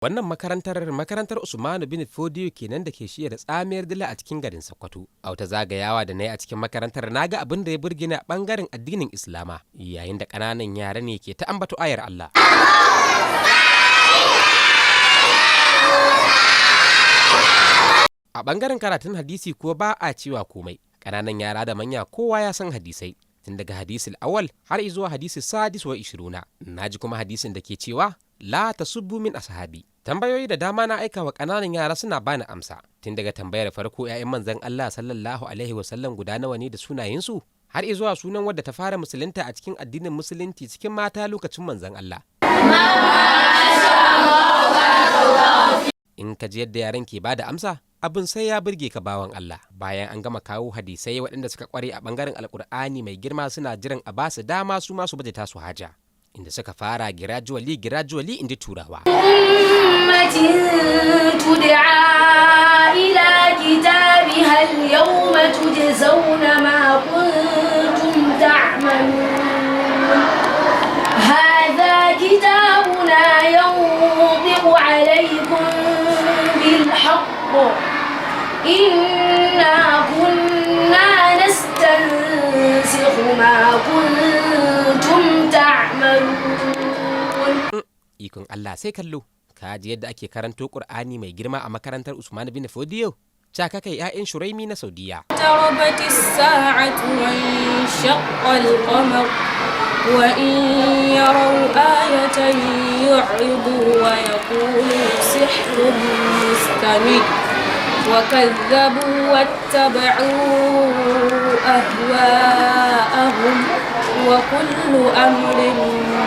Wannan makarantar Usmanu bin Fodiyo kenan da ke shiyar tsamiyar Dila a cikin garin Sokoto. A wata zagayawa da na yi a cikin makarantar na ga abin da ya burge ni a ɓangaren addinin Islama, yayin da ƙananan yara ne ke ta ambato ayar Allah. A ɓangaren karatun hadisi kuwa ba a cewa komai, ƙananan yara da manya kowa ya san hadisai. Tun daga hadisul awal har zuwa hadisul sadis wa 20. Na ji kuma hadisin da ke cewa la tasubbu min ashabi. Tambayoyi da dama na aika wa ƙananan yara suna bani amsa, tun daga tambayar farko 'ya'yan manzon Allah sallallahu alaihi wasallam guda nawa ne da sunayensu, har zuwa sunan wadda ta fara musulunta a cikin addinin musulunci cikin mata lokacin manzon Allah. In ka ji yadda yaran ke bada amsa, abin sai ya burge ka bawan Allah. Bayan an gama kawo hadisai waɗanda suka kware a ɓangaren alkur'ani mai girma suna jiran a basu dama su masu baje tasu haja, inda suka fara gradually inda turawa. Ummatin tud'a ila kitabiha al-yawma tujzauna ma kuntum ta'malun. Hadha kitabuna yanṭiqu alaykum bil haqq. Inna kunna nastansikhu ma kuntum ta'malun. Ikon Allah sai kallo, ka ji yadda ake karanto Qur'ani mai girma a makarantar Usman bin Fodiyo, caka kai 'ya'yan Shuraimi na Saudiya. Tarabatis sa'atu wa shaqqal qamar wa in yaraw ayatan yu'ridu wa yaqulu sihrun mustamir wa kadzabu wattaba'u ahwa'ahum wa kullu amrin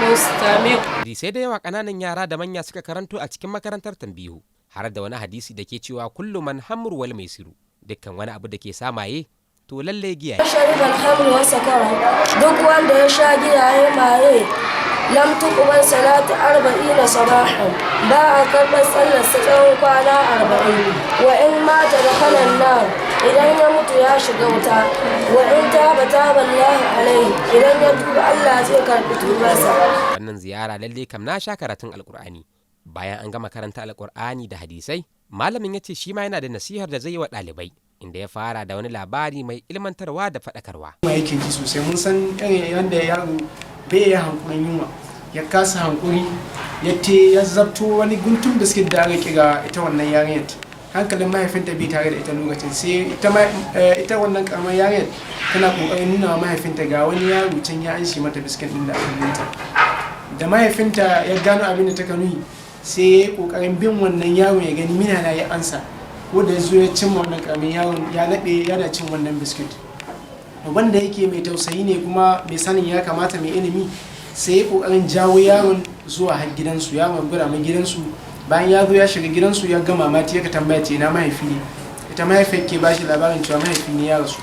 mustamir. Sai da yawa ƙananan yara da manya suka karanto a cikin makarantar tambihu, har da wani hadisi da ke cewa kullu man hamru wal maisiru, dukkan wani abu da ke samaye to lalle giya. Sharibal hamru wa sakara, duk wanda ya sha giya ya maye, lam tuqbal salatu 40 sabahan, ba a karɓar sallar sa tsawon kwana 40. Wa in mata da kanan nar, idan ya mutu ya shiga wuta. Wa in taba Allah alaihi, idan ya tuba Allah zai karɓi tubarsa. Wannan ziyara lalle kam na sha karatun alkur'ani. Bayan an gama karanta alkur'ani da hadisai, malamin ya ce shi ma yana da nasihar da zai yi wa ɗalibai, inda ya fara da wani labari mai ilmantarwa da faɗakarwa. Kuma yake ji sosai, mun san irin yadda yaro bai ya hankurin yunwa, ya kasa hankuri, ya zabto wani guntun biskit da aka kira ita wannan yarinyar. Hankalin mahaifinta bai tare da ita lokacin, sai ita wannan karamar yarinyar tana kokarin nuna wa mahaifinta ga wani yaro can ya anshi mata biskit din da aka nuna. Da mahaifinta ya gano abin da ta kanu, sai ya yi kokarin bin wannan yaron ya gani mina na ya ansa, wanda ya zo ya cimma wannan karamin yaron ya laɓe yana cin wannan biskit. Wanda yake mai tausayi ne kuma mai sanin ya kamata mai ilimi, sai ya kokarin jawo yaron zuwa har gidansu, yaron gwada mai gidansu. Bayan ya zo ya shiga gidansu ya ga mamaki ya ka tambaya ce na mahaifi ne, ita mahaifiyar ke ba shi labarin cewa mahaifi ne ya rasu.